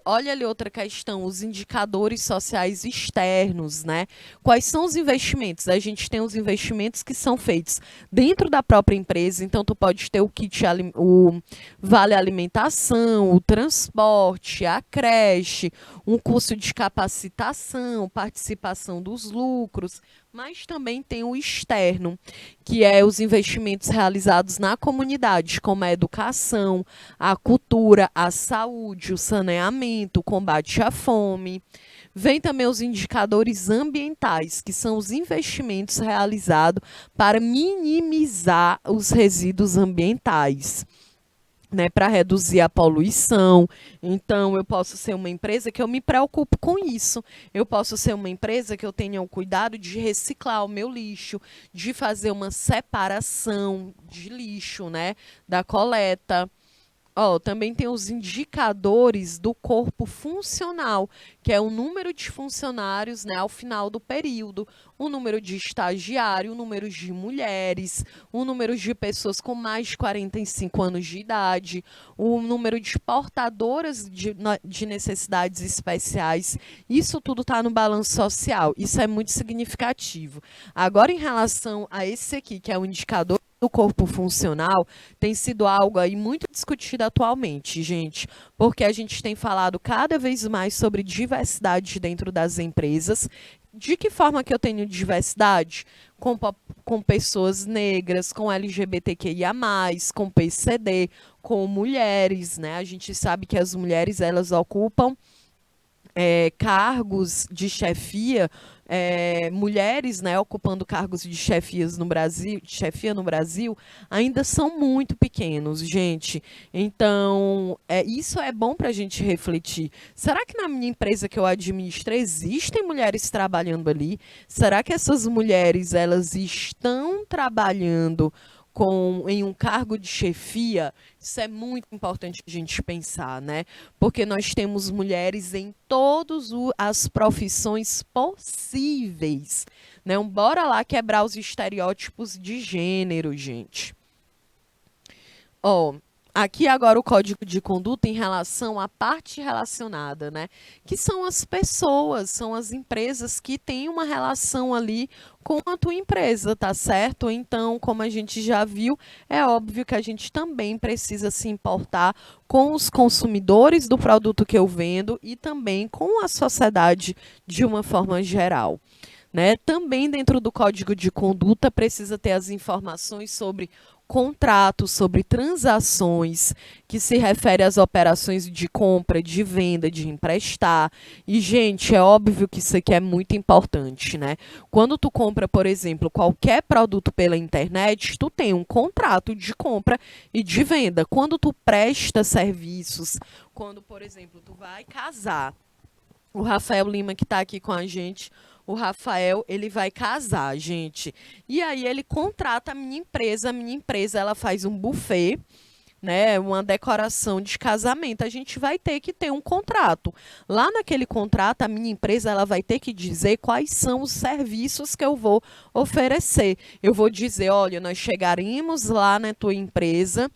Olha ali outra questão, os indicadores sociais externos, né? Quais são os investimentos? A gente tem os investimentos que são feitos dentro da própria empresa, então tu pode ter o vale alimentação, o transporte, a creche, um curso de capacitação, participação dos lucros, Mas também tem o externo, que é os investimentos realizados na comunidade, como a educação, a cultura, a saúde, o saneamento, o combate à fome. Vem também os indicadores ambientais, que são os investimentos realizados para minimizar os resíduos ambientais, né, para reduzir a poluição. Então, eu posso ser uma empresa que eu me preocupo com isso. Eu posso ser uma empresa que eu tenha o cuidado de reciclar o meu lixo, de fazer uma separação de lixo, né, da coleta. Ó, também tem os indicadores do corpo funcional, que é o número de funcionários, né, ao final do período, o número de estagiário, o número de mulheres, o número de pessoas com mais de 45 anos de idade, o número de portadoras de necessidades especiais. Isso tudo está no balanço social. Isso é muito significativo. Agora, em relação a esse aqui, que é o indicador do corpo funcional, tem sido algo aí muito discutido atualmente, gente, porque a gente tem falado cada vez mais sobre diversidade dentro das empresas. De que forma que eu tenho diversidade? Com pessoas negras, com LGBTQIA+, com PCD, com mulheres, né? A gente sabe que as mulheres, elas ocupam cargos de chefia, mulheres, né, ocupando cargos de chefias no Brasil, chefia no Brasil, ainda são muito pequenos, gente. Então, isso é bom para a gente refletir. Será que na minha empresa que eu administro existem mulheres trabalhando ali? Será que essas mulheres elas estão trabalhando em um cargo de chefia? Isso é muito importante a gente pensar, né? Porque nós temos mulheres em todas as profissões possíveis, né? Bora lá quebrar os estereótipos de gênero, gente. Ó, aqui agora o código de conduta em relação à parte relacionada, né? Que são as pessoas, são as empresas que têm uma relação ali com a tua empresa, tá certo? Então, como a gente já viu, é óbvio que a gente também precisa se importar com os consumidores do produto que eu vendo e também com a sociedade de uma forma geral, né? Também dentro do código de conduta precisa ter as informações sobre contratos, sobre transações, que se refere às operações de compra, de venda, de emprestar. E, gente, é óbvio que isso aqui é muito importante, né? Quando tu compra, por exemplo, qualquer produto pela internet, tu tem um contrato de compra e de venda. Quando tu presta serviços, quando, por exemplo, tu vai casar, o Rafael Lima, que está aqui com a gente, o Rafael, ele vai casar, gente. E aí ele contrata a minha empresa, ela faz um buffet, né, uma decoração de casamento. A gente vai ter que ter um contrato. Lá naquele contrato, a minha empresa, ela vai ter que dizer quais são os serviços que eu vou oferecer. Eu vou dizer, olha, nós chegaremos lá na tua empresa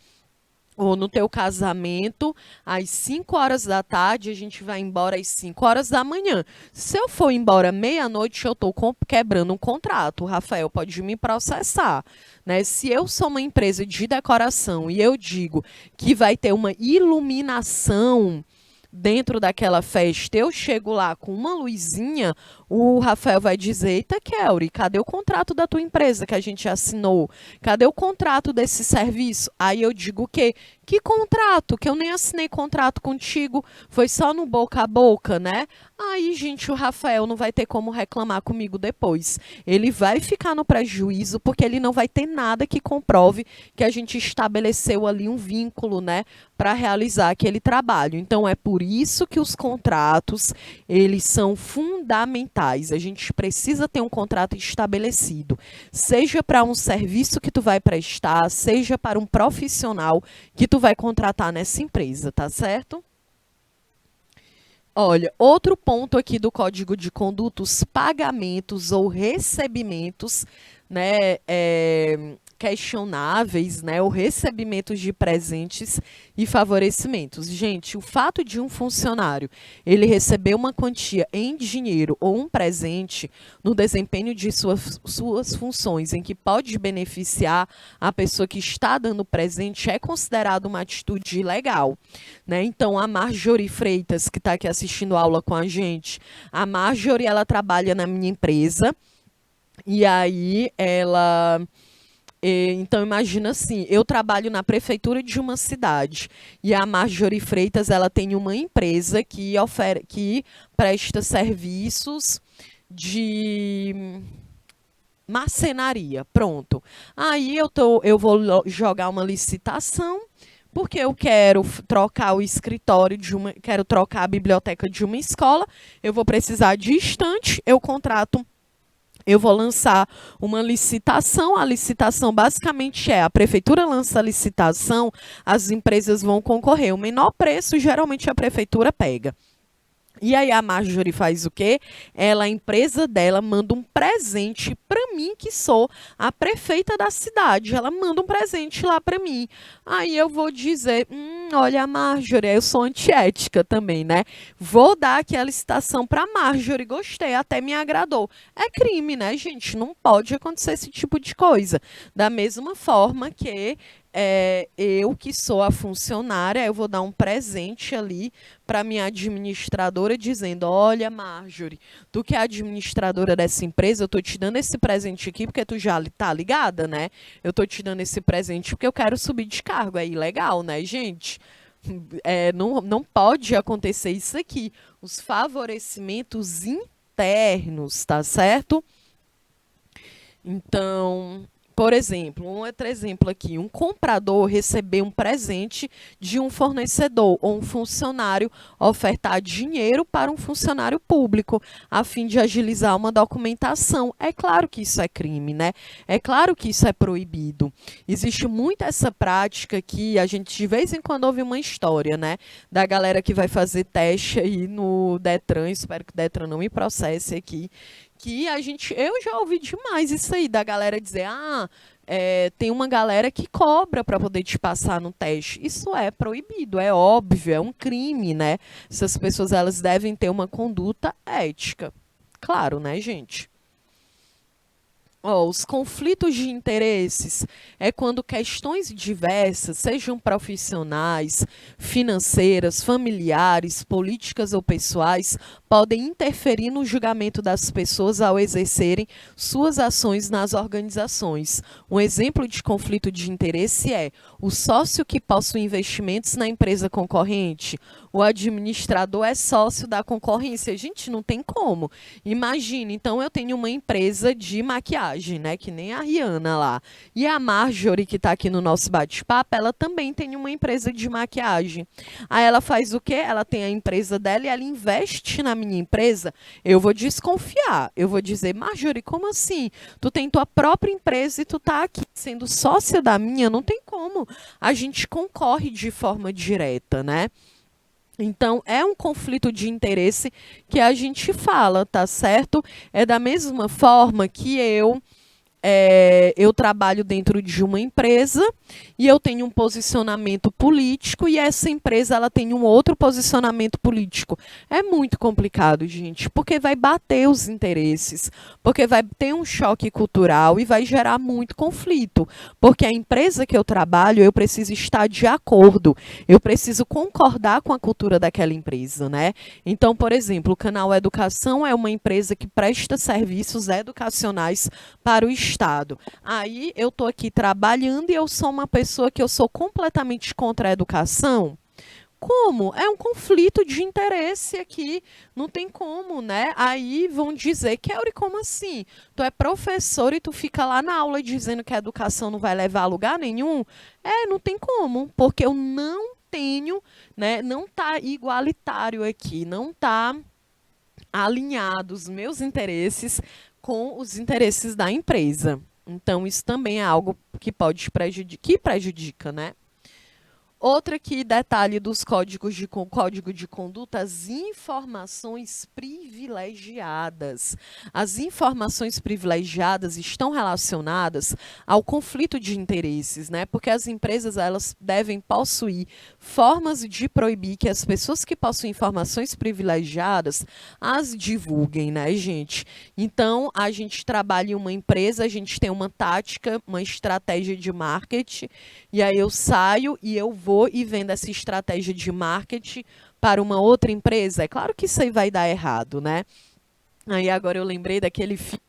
ou no teu casamento, às 5 horas da tarde, a gente vai embora às 5 horas da manhã. Se eu for embora meia-noite, eu estou quebrando um contrato. O Rafael pode me processar, né? Se eu sou uma empresa de decoração e eu digo que vai ter uma iluminação dentro daquela festa, eu chego lá com uma luzinha, o Rafael vai dizer, eita, Kelly, cadê o contrato da tua empresa que a gente assinou? Cadê o contrato desse serviço? Aí eu digo o quê? Que contrato? Que eu nem assinei contrato contigo, foi só no boca a boca, né? Aí, gente, o Rafael não vai ter como reclamar comigo depois. Ele vai ficar no prejuízo porque ele não vai ter nada que comprove que a gente estabeleceu ali um vínculo, né, para realizar aquele trabalho. Então, é por isso que os contratos, eles são fundamentais. A gente precisa ter um contrato estabelecido, seja para um serviço que tu vai prestar, seja para um profissional que tu vai contratar nessa empresa, tá certo? Olha, outro ponto aqui do Código de Conduta, os pagamentos ou recebimentos, né, questionáveis, né, ou recebimentos de presentes e favorecimentos. Gente, o fato de um funcionário ele receber uma quantia em dinheiro ou um presente no desempenho de suas funções, em que pode beneficiar a pessoa que está dando presente, é considerado uma atitude ilegal, né? Então, a Marjorie Freitas, que está aqui assistindo aula com a gente, a Marjorie, ela trabalha na minha empresa. E aí então imagina assim, eu trabalho na prefeitura de uma cidade e a Marjorie Freitas ela tem uma empresa que presta serviços de marcenaria, pronto. Aí eu vou jogar uma licitação porque eu quero trocar o escritório quero trocar a biblioteca de uma escola, eu vou precisar de estante, eu vou lançar uma licitação. A licitação basicamente a prefeitura lança a licitação, as empresas vão concorrer. O menor preço, geralmente a prefeitura pega. E aí a Marjorie faz o quê? Ela, a empresa dela, manda um presente para mim, que sou a prefeita da cidade. Ela manda um presente lá para mim. Aí eu vou dizer, olha a Marjorie, eu sou antiética também, né? Vou dar aqui a licitação para Marjorie, gostei, até me agradou. É crime, né, gente? Não pode acontecer esse tipo de coisa. Da mesma forma que eu que sou a funcionária, eu vou dar um presente ali para minha administradora dizendo, olha, Marjorie, tu que é administradora dessa empresa, eu tô te dando esse presente aqui porque tu já tá ligada, né? Eu tô te dando esse presente porque eu quero subir de cargo. É ilegal, né, gente? Não pode acontecer isso aqui. Os favorecimentos internos, tá certo? Então, por exemplo, um outro exemplo aqui, um comprador receber um presente de um fornecedor ou um funcionário ofertar dinheiro para um funcionário público a fim de agilizar uma documentação. É claro que isso é crime, né? É claro que isso é proibido. Existe muito essa prática que a gente de vez em quando ouve uma história, né, da galera que vai fazer teste aí no Detran, espero que o Detran não me processe aqui, eu já ouvi demais isso aí, da galera dizer, tem uma galera que cobra para poder te passar no teste. Isso é proibido, é óbvio, é um crime, né? Essas pessoas, elas devem ter uma conduta ética. Claro, né, gente? Ó, os conflitos de interesses é quando questões diversas, sejam profissionais, financeiras, familiares, políticas ou pessoais, podem interferir no julgamento das pessoas ao exercerem suas ações nas organizações. Um exemplo de conflito de interesse é o sócio que possui investimentos na empresa concorrente. O administrador é sócio da concorrência. Gente, não tem como. Imagine, então eu tenho uma empresa de maquiagem, né? Que nem a Rihanna lá. E a Marjorie, que está aqui no nosso bate-papo, ela também tem uma empresa de maquiagem. Aí ela faz o quê? Ela tem a empresa dela e ela investe na minha empresa. Eu vou desconfiar. Eu vou dizer, Marjorie, como assim? Tu tem tua própria empresa e tu tá aqui sendo sócia da minha? Não tem como. A gente concorre de forma direta, né? Então, é um conflito de interesse que a gente fala, tá certo? É da mesma forma que eu trabalho dentro de uma empresa e eu tenho um posicionamento político e essa empresa ela tem um outro posicionamento político. É muito complicado, gente, porque vai bater os interesses, porque vai ter um choque cultural e vai gerar muito conflito, porque a empresa que eu trabalho, eu preciso estar de acordo, eu preciso concordar com a cultura daquela empresa, né? Então, por exemplo, o Canal Educação é uma empresa que presta serviços educacionais para o Estado. Aí eu estou aqui trabalhando e eu sou uma pessoa que eu sou completamente contra a educação. Como? É um conflito de interesse aqui, não tem como, né? Aí vão dizer, Kelly, como assim? Tu é professor e tu fica lá na aula dizendo que a educação não vai levar a lugar nenhum? Não tem como, porque eu não tenho, né? Não tá igualitário aqui, não tá alinhado os meus interesses com os interesses da empresa. Então, isso também é algo que que prejudica, né? Outra que detalhe dos código de conduta, as informações privilegiadas. As informações privilegiadas estão relacionadas ao conflito de interesses, né? Porque as empresas elas devem possuir formas de proibir que as pessoas que possuem informações privilegiadas as divulguem, né, gente? Então, a gente trabalha em uma empresa, a gente tem uma tática, uma estratégia de marketing, e aí eu saio e eu vou e vendo essa estratégia de marketing para uma outra empresa. É claro que isso aí vai dar errado, né? Aí agora eu lembrei daquele filme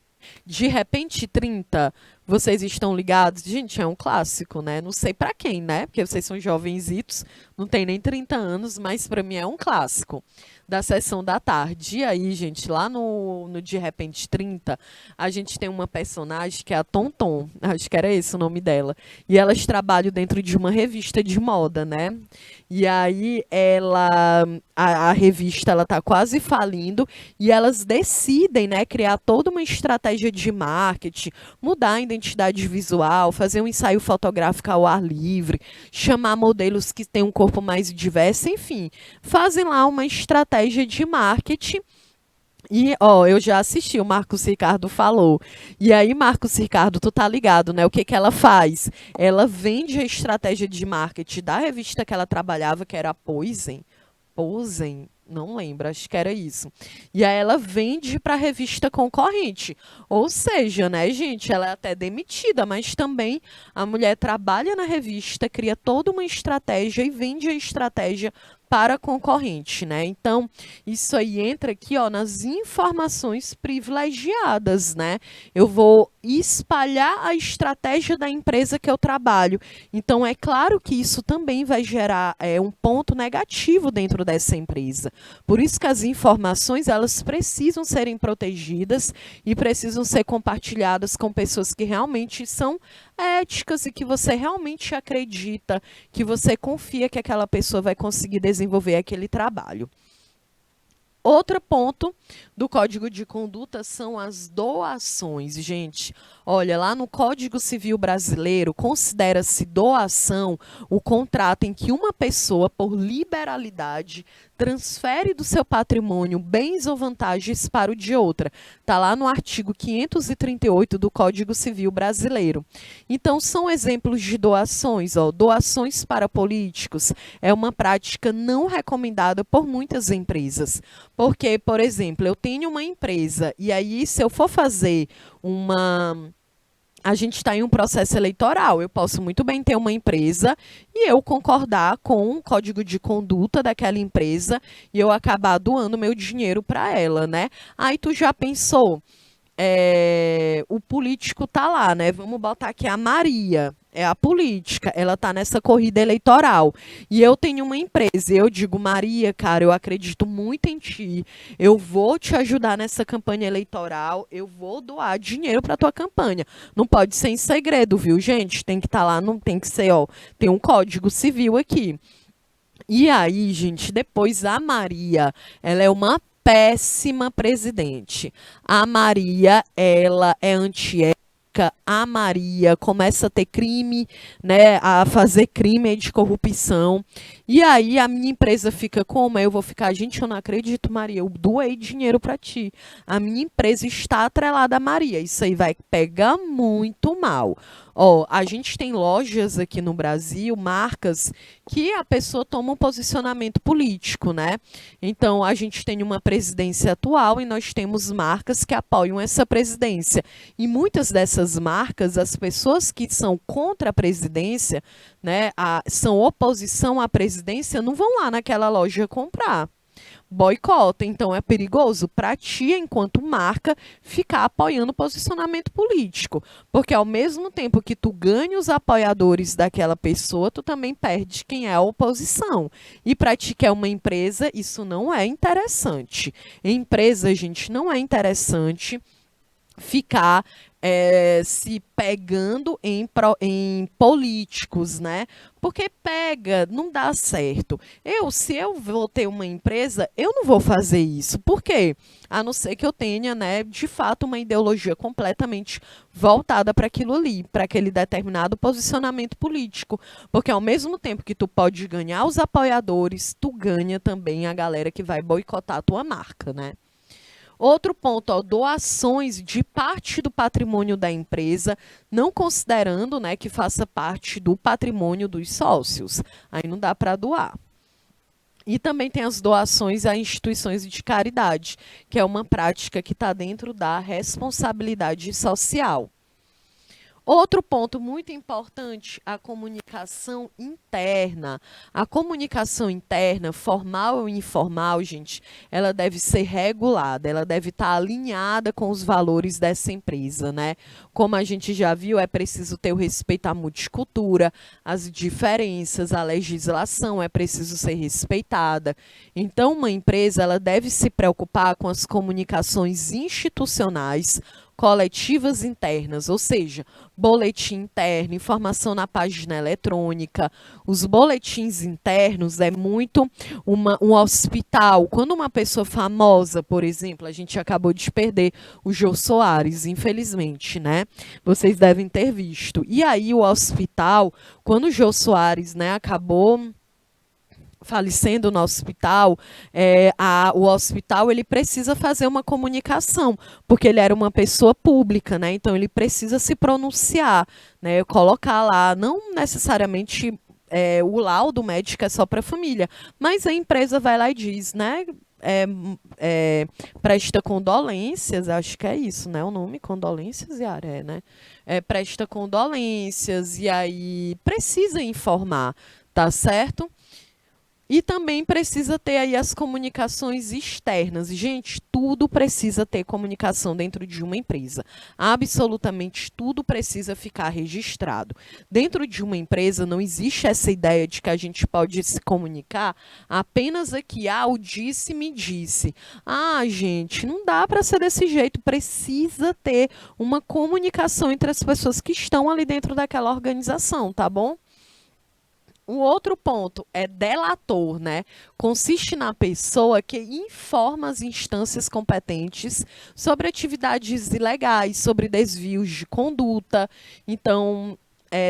De repente 30, vocês estão ligados? Gente, é um clássico, né? Não sei pra quem, né? Porque vocês são jovenzitos, não tem nem 30 anos, mas pra mim é um clássico. Da sessão da tarde. E aí, gente, lá no De Repente 30, a gente tem uma personagem que é a Tonton, acho que era esse o nome dela. E elas trabalham dentro de uma revista de moda, né? E aí a revista ela tá quase falindo e elas decidem, né, criar toda uma estratégia de marketing, mudar a identidade visual, fazer um ensaio fotográfico ao ar livre, chamar modelos que têm um corpo mais diverso, enfim, fazem lá uma estratégia de marketing. E, ó, eu já assisti, o Marcos Ricardo falou. E aí, Marcos Ricardo, tu tá ligado, né? O que que ela faz? Ela vende a estratégia de marketing da revista que ela trabalhava, que era a Posen, não lembro, acho que era isso. E aí ela vende para a revista concorrente. Ou seja, né, gente, ela é até demitida, mas também a mulher trabalha na revista, cria toda uma estratégia e vende a estratégia para a concorrente, né? Então, isso aí entra aqui, ó, nas informações privilegiadas, né? Eu vou espalhar a estratégia da empresa que eu trabalho. Então, é claro que isso também vai gerar um ponto negativo dentro dessa empresa. Por isso que as informações, elas precisam serem protegidas e precisam ser compartilhadas com pessoas que realmente são éticas e que você realmente acredita, que você confia que aquela pessoa vai conseguir desenvolver aquele trabalho. Outro ponto do Código de Conduta são as doações. Gente, olha, lá no Código Civil Brasileiro, considera-se doação o contrato em que uma pessoa, por liberalidade, transfere do seu patrimônio bens ou vantagens para o de outra. Está lá no artigo 538 do Código Civil Brasileiro. Então, são exemplos de doações. Ó, doações para políticos é uma prática não recomendada por muitas empresas. Porque, por exemplo, eu tenho uma empresa e aí, se eu for fazer a gente está em um processo eleitoral. Eu posso muito bem ter uma empresa e eu concordar com o código de conduta daquela empresa e eu acabar doando meu dinheiro para ela, né? Aí tu já pensou? O político tá lá, né? Vamos botar aqui a Maria. É a política, ela tá nessa corrida eleitoral. E eu tenho uma empresa, eu digo, Maria, cara, eu acredito muito em ti. Eu vou te ajudar nessa campanha eleitoral, eu vou doar dinheiro para tua campanha. Não pode ser em segredo, viu, gente? Tem que estar lá, não tem que ser, ó, tem um código civil aqui. E aí, gente, depois a Maria, ela é uma péssima presidente. A Maria, ela é antiética. A Maria começa a ter crime, né, a fazer crime de corrupção. E aí a minha empresa fica como? Eu vou ficar, gente, eu não acredito, Maria, eu doei dinheiro para ti. A minha empresa está atrelada a Maria. Isso aí vai pegar muito mal. Ó, a gente tem lojas aqui no Brasil, marcas, que a pessoa toma um posicionamento político, né? Então, a gente tem uma presidência atual e nós temos marcas que apoiam essa presidência. E muitas dessas marcas, as pessoas que são contra a presidência, né, são oposição à presidência, não vão lá naquela loja comprar. Boicota, então é perigoso para ti, enquanto marca, ficar apoiando o posicionamento político. Porque ao mesmo tempo que tu ganha os apoiadores daquela pessoa, tu também perde quem é a oposição. E para ti que é uma empresa, isso não é interessante. Empresa, gente, não é interessante ficar se pegando em políticos, né? Porque pega, não dá certo. Se eu vou ter uma empresa, eu não vou fazer isso. Por quê? A não ser que eu tenha, né, de fato, uma ideologia completamente voltada para aquilo ali, para aquele determinado posicionamento político. Porque ao mesmo tempo que tu pode ganhar os apoiadores, tu ganha também a galera que vai boicotar a tua marca, né? Outro ponto, ó, doações de parte do patrimônio da empresa, não considerando, né, que faça parte do patrimônio dos sócios. Aí não dá para doar. E também tem as doações a instituições de caridade, que é uma prática que está dentro da responsabilidade social. Outro ponto muito importante, a comunicação interna. A comunicação interna, formal ou informal, gente, ela deve ser regulada, ela deve estar alinhada com os valores dessa empresa, né? Como a gente já viu, é preciso ter o respeito à multicultura, às diferenças, à legislação é preciso ser respeitada. Então, uma empresa, ela deve se preocupar com as comunicações institucionais, coletivas internas, ou seja, boletim interno, informação na página eletrônica. Os boletins internos é muito um hospital. Quando uma pessoa famosa, por exemplo, a gente acabou de perder o Jô Soares, infelizmente, né? Vocês devem ter visto. E aí o hospital, quando o Jô Soares, né, acabou falecendo no hospital, o hospital ele precisa fazer uma comunicação, porque ele era uma pessoa pública, né? Então ele precisa se pronunciar, né? Colocar lá, não necessariamente o laudo médico é só para a família, mas a empresa vai lá e diz, né? Presta condolências, acho que é isso, né? O nome, condolências, Yara, né? Presta condolências e aí precisa informar, tá certo? E também precisa ter aí as comunicações externas. Gente, tudo precisa ter comunicação dentro de uma empresa. Absolutamente tudo precisa ficar registrado. Dentro de uma empresa não existe essa ideia de que a gente pode se comunicar apenas aqui, o disse, me disse. Gente, não dá para ser desse jeito. Precisa ter uma comunicação entre as pessoas que estão ali dentro daquela organização, tá bom? O outro ponto é delator, né? Consiste na pessoa que informa as instâncias competentes sobre atividades ilegais, sobre desvios de conduta. Então,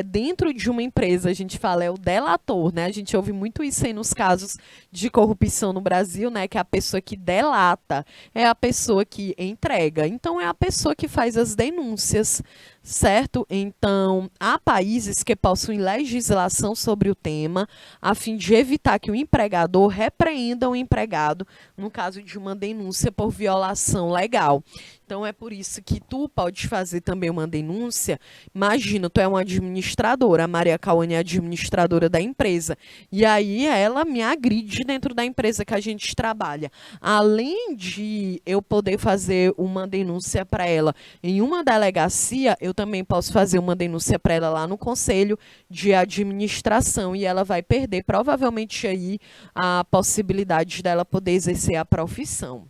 dentro de uma empresa, a gente fala é o delator, né? A gente ouve muito isso aí nos casos de corrupção no Brasil, né? Que é a pessoa que delata, é a pessoa que entrega. Então, é a pessoa que faz as denúncias, certo? Então, há países que possuem legislação sobre o tema, a fim de evitar que o empregador repreenda o empregado no caso de uma denúncia por violação legal. Então, é por isso que tu pode fazer também uma denúncia. Imagina, tu é uma administradora, a Maria Cauane é administradora da empresa, e aí ela me agride dentro da empresa que a gente trabalha. Além de eu poder fazer uma denúncia para ela em uma delegacia, eu também posso fazer uma denúncia para ela lá no conselho de administração, e ela vai perder provavelmente aí a possibilidade dela poder exercer a profissão,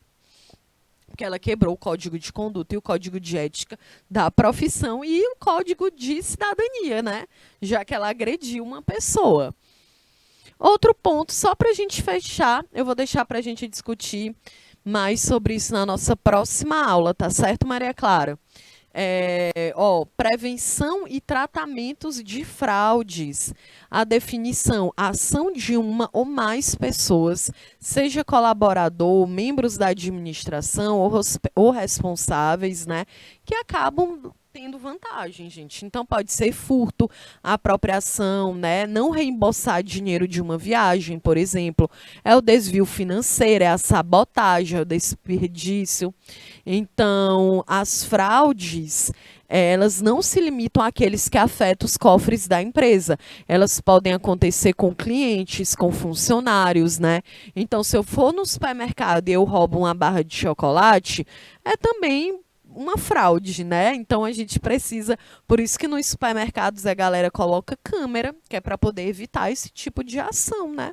porque ela quebrou o código de conduta e o código de ética da profissão e o código de cidadania, né? Já que ela agrediu uma pessoa. Outro ponto, só para a gente fechar, eu vou deixar para a gente discutir mais sobre isso na nossa próxima aula, tá certo, Maria Clara? Prevenção e tratamentos de fraudes. A definição, a ação de uma ou mais pessoas, seja colaborador, membros da administração ou responsáveis, né, que acabam tendo vantagem, gente. Então, pode ser furto, apropriação, né? Não reembolsar dinheiro de uma viagem, por exemplo. É o desvio financeiro, é a sabotagem, é o desperdício. Então, as fraudes, elas não se limitam àqueles que afetam os cofres da empresa. Elas podem acontecer com clientes, com funcionários, né? Então, se eu for no supermercado e eu roubo uma barra de chocolate, é também uma fraude, né? Então a gente precisa, por isso que nos supermercados a galera coloca câmera, que é para poder evitar esse tipo de ação, né?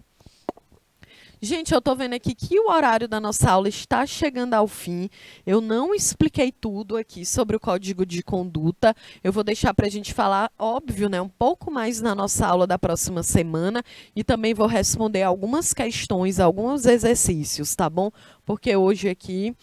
Gente, eu estou vendo aqui que o horário da nossa aula está chegando ao fim. Eu não expliquei tudo aqui sobre o código de conduta. Eu vou deixar para a gente falar, óbvio, né, um pouco mais na nossa aula da próxima semana, e também vou responder algumas questões, alguns exercícios, tá bom? Porque hoje aqui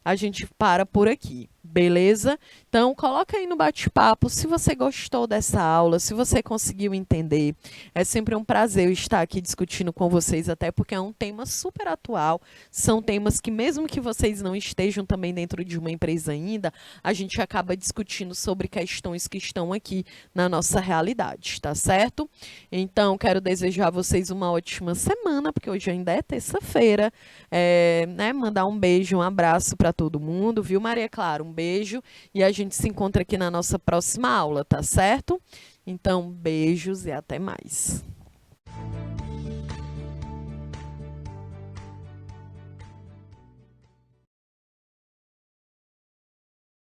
a gente para por aqui. Beleza? Então, coloca aí no bate-papo se você gostou dessa aula, se você conseguiu entender. É sempre um prazer eu estar aqui discutindo com vocês, até porque é um tema super atual. São temas que, mesmo que vocês não estejam também dentro de uma empresa ainda, a gente acaba discutindo sobre questões que estão aqui na nossa realidade, tá certo? Então, quero desejar a vocês uma ótima semana, porque hoje ainda é terça-feira. Né? Mandar um beijo, um abraço para todo mundo, viu, Maria Clara? Um beijo e a gente se encontra aqui na nossa próxima aula, tá certo? Então, beijos e até mais.